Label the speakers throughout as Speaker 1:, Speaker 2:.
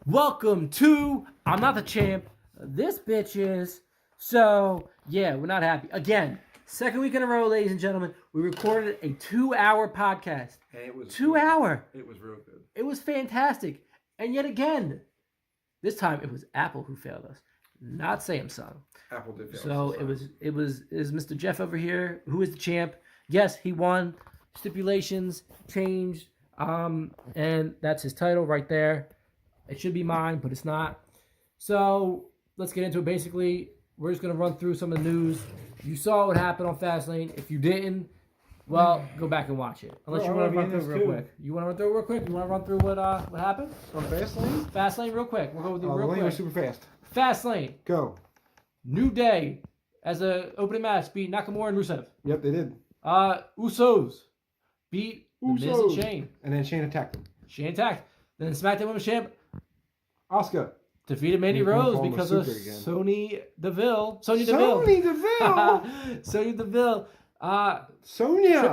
Speaker 1: Welcome to I'm Not the Champ. This bitch is. So, yeah, we're not happy. Again, second week in a row, ladies and gentlemen, we recorded a 2-hour podcast.
Speaker 2: And it was
Speaker 1: 2 hour.
Speaker 2: It was real good.
Speaker 1: It was fantastic. And yet again, this time it was Apple who failed us, not Samsung.
Speaker 2: Apple did fail.
Speaker 1: So it was Mr. Jeff over here, who is the champ. Yes, he won. Stipulations changed. And that's his title right there. It should be mine, but it's not. So let's get into it. Basically, we're just going to run through some of the news. You saw what happened on Fastlane. If you didn't, well, go back and watch it. Unless you want to run through it real quick. You want to run through it real quick? You want to run through what happened?
Speaker 2: On Fastlane?
Speaker 1: Fastlane real quick. We'll go through real quick.
Speaker 2: Super fast.
Speaker 1: Fastlane.
Speaker 2: Go.
Speaker 1: New Day as an opening match beat Nakamura and Rusev.
Speaker 2: Yep, they did.
Speaker 1: Usos beat The Miz and Shane.
Speaker 2: And then Shane attacked them.
Speaker 1: Shane attacked. Then SmackDown Women's Champ
Speaker 2: Asuka
Speaker 1: defeated Mandy Rose because of Sonya Deville. Sonya Deville. Tripped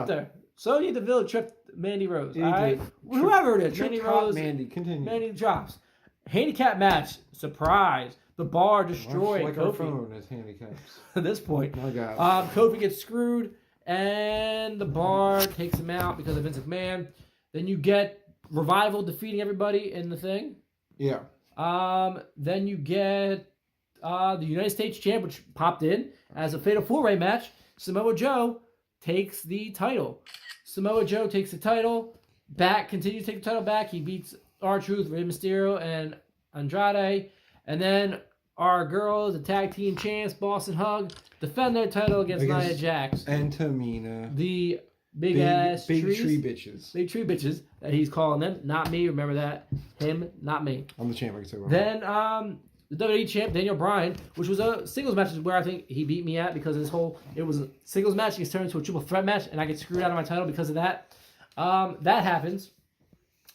Speaker 1: her. Sonya Deville tripped Mandy Rose.
Speaker 2: Yeah,
Speaker 1: all right? Whoever it is. Mandy Rose.
Speaker 2: Mandy, continue.
Speaker 1: Mandy drops. Handicap match. Surprise. The Bar destroyed
Speaker 2: like
Speaker 1: Kofi.
Speaker 2: our phone as handicaps.
Speaker 1: At this point.
Speaker 2: My God.
Speaker 1: Kofi gets screwed. And the Bar takes him out because of Vince McMahon. Then you get Revival defeating everybody in the thing.
Speaker 2: Yeah.
Speaker 1: Then you get the United States Champ, which popped in as a Fatal 4-Way match. Samoa Joe takes the title. Samoa Joe takes the title back, continues to take the title back. He beats R-Truth, Rey Mysterio, and Andrade. And then our girls, the tag team champs, Boss and Hug, defend their title against Nia Jax.
Speaker 2: And Tamina.
Speaker 1: The big tree
Speaker 2: bitches.
Speaker 1: Big tree bitches that he's calling them. Not me. Remember that. Him, not me.
Speaker 2: I'm the champ. I can say
Speaker 1: Then the WWE champ, Daniel Bryan, which was a singles match, is where I think he beat me at because it was a singles match. He gets turned into a triple threat match, and I get screwed out of my title because of that. That happens.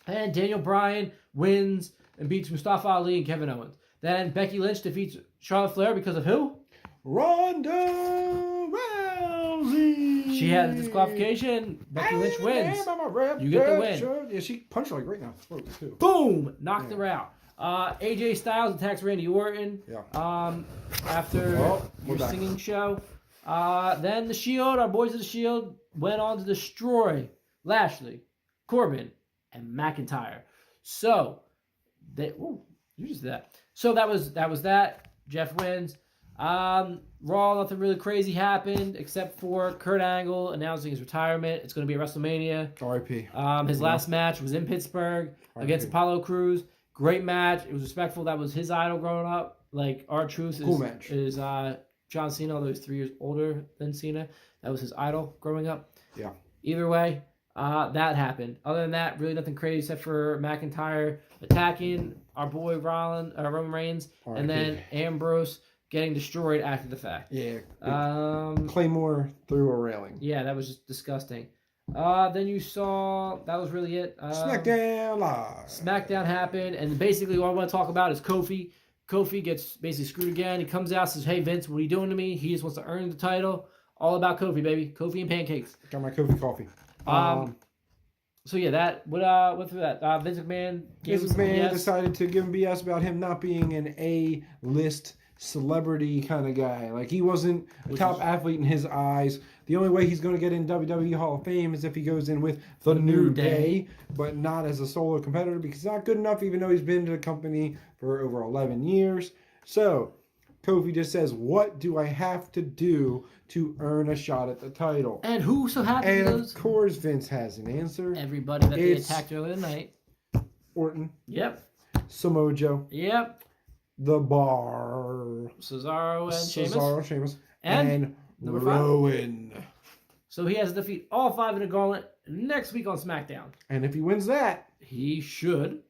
Speaker 1: And Daniel Bryan wins and beats Mustafa Ali and Kevin Owens. Then Becky Lynch defeats Charlotte Flair because of who?
Speaker 2: Ronda Rousey.
Speaker 1: She had a disqualification. Becky Lynch wins. You get the win.
Speaker 2: Yeah, she punched her like right now. Too.
Speaker 1: Boom! Knocked her out. AJ Styles attacks Randy Orton.
Speaker 2: Yeah.
Speaker 1: After your singing show. Then the Shield, our boys of the Shield, went on to destroy Lashley, Corbin, and McIntyre. So you just did that. So that was that. Jeff wins. Raw, nothing really crazy happened except for Kurt Angle announcing his retirement. It's going to be at WrestleMania.
Speaker 2: R.I.P.
Speaker 1: His last match was in Pittsburgh against Apollo Crews. Great match. It was respectful. That was his idol growing up. Like, R-Truth is John Cena, although he's 3 years older than Cena. That was his idol growing up.
Speaker 2: Yeah.
Speaker 1: Either way, that happened. Other than that, really nothing crazy except for McIntyre attacking our boy Roman Reigns, and then Ambrose getting destroyed after the fact.
Speaker 2: Yeah. Claymore through a railing.
Speaker 1: Yeah, that was just disgusting. Then you saw, that was really it.
Speaker 2: SmackDown Live.
Speaker 1: SmackDown happened, and basically what I want to talk about is Kofi. Kofi gets basically screwed again. He comes out and says, hey, Vince, what are you doing to me? He just wants to earn the title. All about Kofi, baby. Kofi and pancakes.
Speaker 2: Got my Kofi coffee.
Speaker 1: So yeah, that went through that. Vince McMahon
Speaker 2: decided to give him BS about him not being an A-list celebrity kind of guy. Like, he wasn't a top athlete in his eyes. The only way he's going to get in WWE Hall of Fame is if he goes in with the New Day, but not as a solo competitor because he's not good enough, even though he's been to the company for over 11 years. So Kofi just says, what do I have to do to earn a shot at the title?
Speaker 1: And who so happens?
Speaker 2: And of course Vince has an answer.
Speaker 1: Everybody that they attacked earlier tonight.
Speaker 2: Orton.
Speaker 1: Yep.
Speaker 2: Samoa Joe.
Speaker 1: Yep.
Speaker 2: The Bar.
Speaker 1: Cesaro and
Speaker 2: Sheamus.
Speaker 1: And
Speaker 2: Rowan.
Speaker 1: So he has to defeat all 5 in the gauntlet next week on SmackDown.
Speaker 2: And if he wins that,
Speaker 1: he should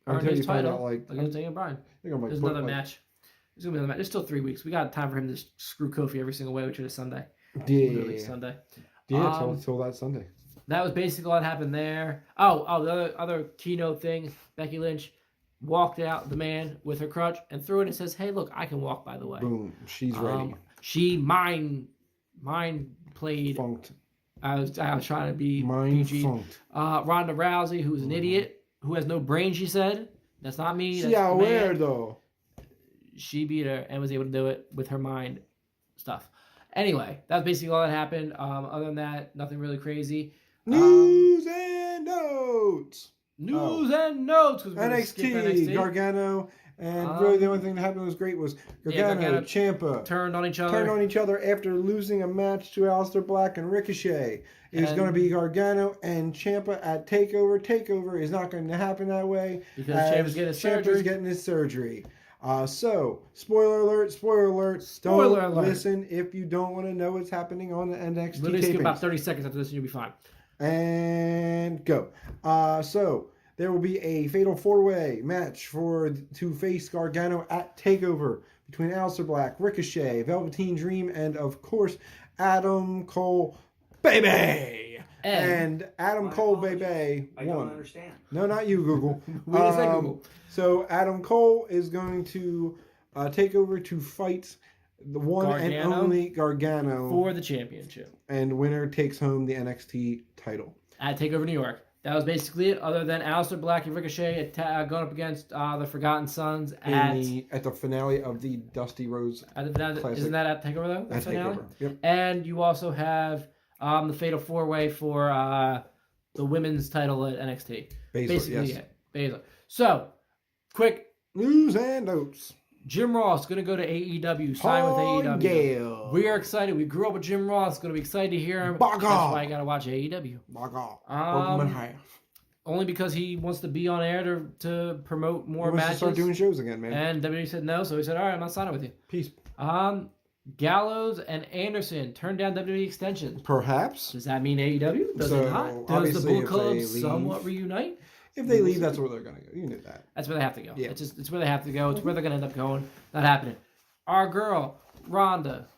Speaker 1: earn his title against Daniel Bryan. There's another match. There's going to be another match. There's still 3 weeks. We got time for him to screw Kofi every single way, which is Sunday.
Speaker 2: Yeah.
Speaker 1: Literally Sunday.
Speaker 2: Yeah, till that Sunday.
Speaker 1: That was basically what happened there. The other keynote thing, Becky Lynch walked out the man with her crutch and threw it and says, hey, look, I can walk, by the way.
Speaker 2: Boom. She's ready.
Speaker 1: She mind played.
Speaker 2: Funked.
Speaker 1: I was trying to be
Speaker 2: mind
Speaker 1: PG.
Speaker 2: funked.
Speaker 1: Ronda Rousey, who's an idiot, who has no brain, she said. That's not me.
Speaker 2: Sí,
Speaker 1: That's the man.
Speaker 2: acuerdo.
Speaker 1: She beat her and was able to do it with her mind stuff. Anyway, that's basically all that happened. Other than that, nothing really crazy.
Speaker 2: News and notes.
Speaker 1: News and notes.
Speaker 2: NXT, Gargano, and really the only thing that happened was great was Gargano, Ciampa
Speaker 1: turned on each other
Speaker 2: after losing a match to Aleister Black and Ricochet. It's going to be Gargano and Ciampa at TakeOver. TakeOver is not going to happen that way
Speaker 1: because Ciampa's
Speaker 2: getting his surgery. So, spoiler alert. Don't listen if you don't want to know what's happening on the NXT
Speaker 1: Literally
Speaker 2: tapings.
Speaker 1: skip about 30 seconds after this and you'll be fine.
Speaker 2: And go. So, there will be a fatal 4-way match to face Gargano at TakeOver between Aleister Black, Ricochet, Velveteen Dream, and of course, Adam Cole, baby! And Adam Cole, baby, won.
Speaker 3: I don't understand.
Speaker 2: No, not you, Google.
Speaker 1: Wait a second, Google.
Speaker 2: So Adam Cole is going to take over to fight the one and only Gargano
Speaker 1: for the championship.
Speaker 2: And winner takes home the NXT title.
Speaker 1: At TakeOver New York. That was basically it, other than Aleister Black and Ricochet going up against the Forgotten Sons at
Speaker 2: the finale of the Dusty Rose Classic.
Speaker 1: Isn't that at TakeOver, though?
Speaker 2: At TakeOver, yep.
Speaker 1: And you also have the Fatal 4-Way for the women's title at NXT. Basically,
Speaker 2: yes.
Speaker 1: Basically. So, quick
Speaker 2: news and notes.
Speaker 1: Jim Ross going to go to AEW, sign with AEW.
Speaker 2: Gale.
Speaker 1: We are excited. We grew up with Jim Ross. Going to be excited to hear him. That's why you got to watch AEW. Only because he wants to be on air to promote more matches.
Speaker 2: To start doing shows again, man.
Speaker 1: And WWE said no, so he said, all right, I'm not signing with you.
Speaker 2: Peace.
Speaker 1: Gallows and Anderson turned down WWE extensions.
Speaker 2: Perhaps.
Speaker 1: Does that mean AEW? Does it not? Does the Bullet Club somewhat reunite?
Speaker 2: If they leave, that's where they're going to go. You knew that.
Speaker 1: That's where they have to go.
Speaker 2: Yeah.
Speaker 1: It's where they have to go. It's where they're going to end up going. Not happening. Our girl, Ronda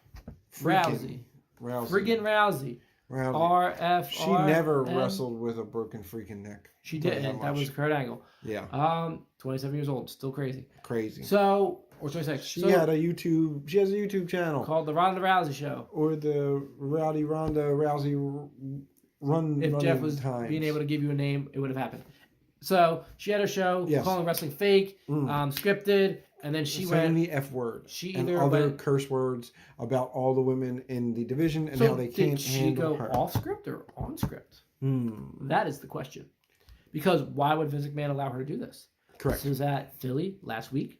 Speaker 1: Rousey. Friggin' Rousey. RFR.
Speaker 2: She never wrestled with a broken freaking neck.
Speaker 1: She didn't. That was Kurt Angle.
Speaker 2: Yeah.
Speaker 1: 27 years old. Still crazy.
Speaker 2: So,
Speaker 1: or 26.
Speaker 2: She has a YouTube channel.
Speaker 1: Called The Ronda Rousey Show.
Speaker 2: Or the Ronda Rousey Run.
Speaker 1: If Jeff was being able to give you a name, it would have happened. So she had a show calling wrestling fake, scripted, and then she
Speaker 2: saying
Speaker 1: went
Speaker 2: the F word.
Speaker 1: She
Speaker 2: and
Speaker 1: either
Speaker 2: other
Speaker 1: went,
Speaker 2: curse words about all the women in the division and how they can't handle her.
Speaker 1: Did she go off script or on script? That is the question. Because why would Vince McMahon allow her to do this?
Speaker 2: Correct.
Speaker 1: This was at Philly last week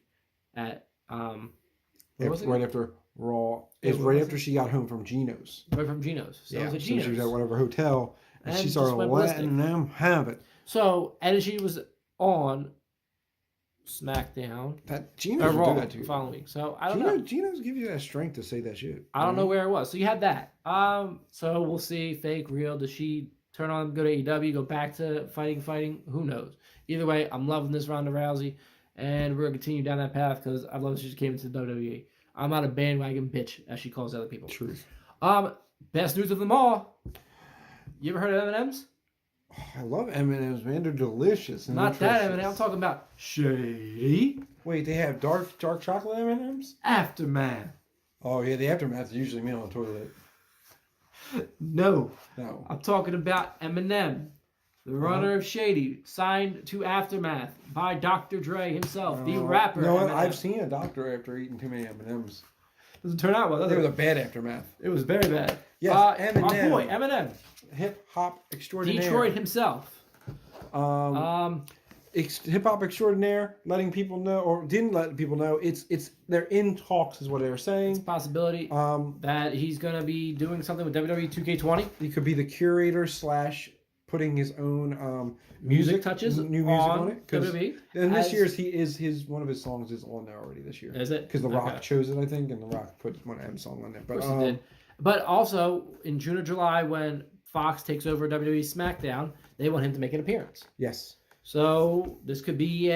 Speaker 1: at
Speaker 2: right after Raw. It's right after she got home from Geno's.
Speaker 1: Right from Geno's. So it was at Geno's.
Speaker 2: So she was at whatever hotel, and she started letting them have it.
Speaker 1: So, and she was on SmackDown.
Speaker 2: That Geno's
Speaker 1: Raw
Speaker 2: do that to you.
Speaker 1: Following week. So I don't know.
Speaker 2: Geno's give you that strength to say that shit.
Speaker 1: I don't know where it was. So you had that. So we'll see. Fake, real. Does she turn on, go to AEW, go back to fighting? Who knows? Either way, I'm loving this Ronda Rousey, and we're gonna continue down that path because I love that she just came into the WWE. I'm not a bandwagon bitch, as she calls other people.
Speaker 2: Truth.
Speaker 1: Best news of them all. You ever heard of M&M's?
Speaker 2: Oh, I love M&M's, man. They're delicious.
Speaker 1: Not that M&M. I'm talking about shady.
Speaker 2: Wait, they have dark chocolate M&M's?
Speaker 1: Aftermath.
Speaker 2: Oh, yeah. The Aftermath is usually me on the toilet.
Speaker 1: No. I'm talking about M&M. The runner of Shady, signed to Aftermath by Dr. Dre himself, the rapper.
Speaker 2: No, I've seen a doctor after eating too many M&Ms.
Speaker 1: Doesn't turn out well, does it?
Speaker 2: It was a bad Aftermath.
Speaker 1: It was very bad.
Speaker 2: Yes,
Speaker 1: Eminem. My boy, Eminem.
Speaker 2: Hip-hop extraordinaire.
Speaker 1: Detroit himself.
Speaker 2: Hip-hop extraordinaire, letting people know, or didn't let people know, they're in talks is what they were saying.
Speaker 1: It's a possibility that he's going to be doing something with WWE 2K20.
Speaker 2: He could be the curator / putting his own
Speaker 1: music touches,
Speaker 2: new music on it.
Speaker 1: WWE.
Speaker 2: And this year's one of his songs is on there already this year.
Speaker 1: Is it?
Speaker 2: Because The Rock chose it, I think, and The Rock put one M song on there.
Speaker 1: Of course he did. But also in June or July, when Fox takes over WWE SmackDown, they want him to make an appearance.
Speaker 2: Yes.
Speaker 1: So this could be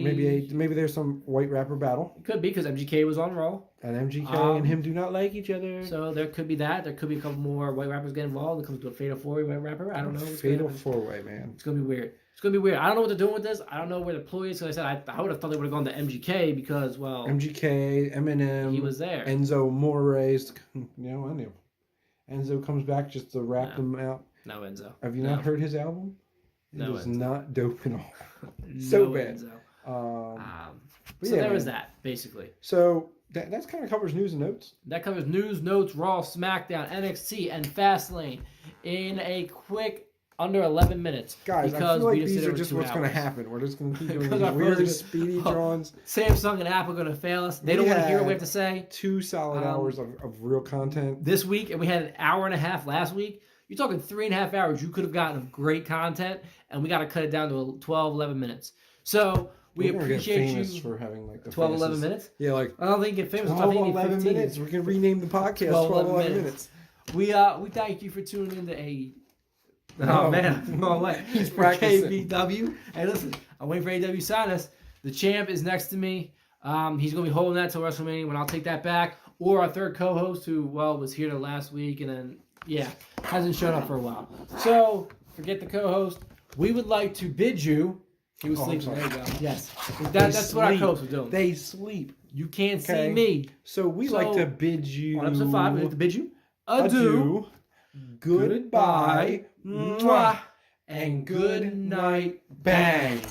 Speaker 2: maybe there's some white rapper battle.
Speaker 1: It could be because MGK was on Raw.
Speaker 2: And MGK and him do not like each other.
Speaker 1: So there could be that. There could be a couple more white rappers get involved. It comes to a Fatal 4-Way white rapper. I don't know.
Speaker 2: Fatal 4-Way, man.
Speaker 1: It's gonna be weird. I don't know what they're doing with this. I don't know where the ploy is. Because I said I would have thought they would have gone to MGK because
Speaker 2: MGK, Eminem,
Speaker 1: he was there.
Speaker 2: Enzo Moraes, I knew. Enzo comes back just to rap them out.
Speaker 1: No Enzo.
Speaker 2: Have you not heard his album? It is not dope at all. So bad.
Speaker 1: So
Speaker 2: yeah,
Speaker 1: there was that, basically.
Speaker 2: So that's kind of covers news and notes.
Speaker 1: That covers news, notes, Raw, SmackDown, NXT, and Fastlane in a quick under 11 minutes.
Speaker 2: Guys, I feel like these are just what's going to happen. We're just going to keep doing these weird, speedy drawings.
Speaker 1: Samsung and Apple are going to fail us. They don't want to hear what we have to say. 2
Speaker 2: solid hours of real content.
Speaker 1: This week, and we had an hour and a half last week. You're talking 3.5 hours. You could have gotten of great content, and we got to cut it down to 12, 11 minutes. So we appreciate you
Speaker 2: for having like the
Speaker 1: 12, 11 minutes.
Speaker 2: Yeah, like
Speaker 1: I don't think it famous.
Speaker 2: 12, 11 minutes. We can rename the podcast 12, 11 minutes.
Speaker 1: We thank you for tuning into a. Oh man, no way.
Speaker 2: He's practicing.
Speaker 1: KBW. Hey, listen, I'm waiting for AW to sign us. The champ is next to me. He's gonna be holding that till WrestleMania when I'll take that back. Or our third co-host, who was here last week and then hasn't shown up for a while. So forget the co-host. We would like to bid you. He was sleeping. There you go. Yes, that's what our co-host was doing.
Speaker 2: They sleep.
Speaker 1: You can't see me.
Speaker 2: So we like to bid you
Speaker 1: on episode 5. We like to bid you
Speaker 2: adieu. Goodbye. Mwah. And good night. Bang.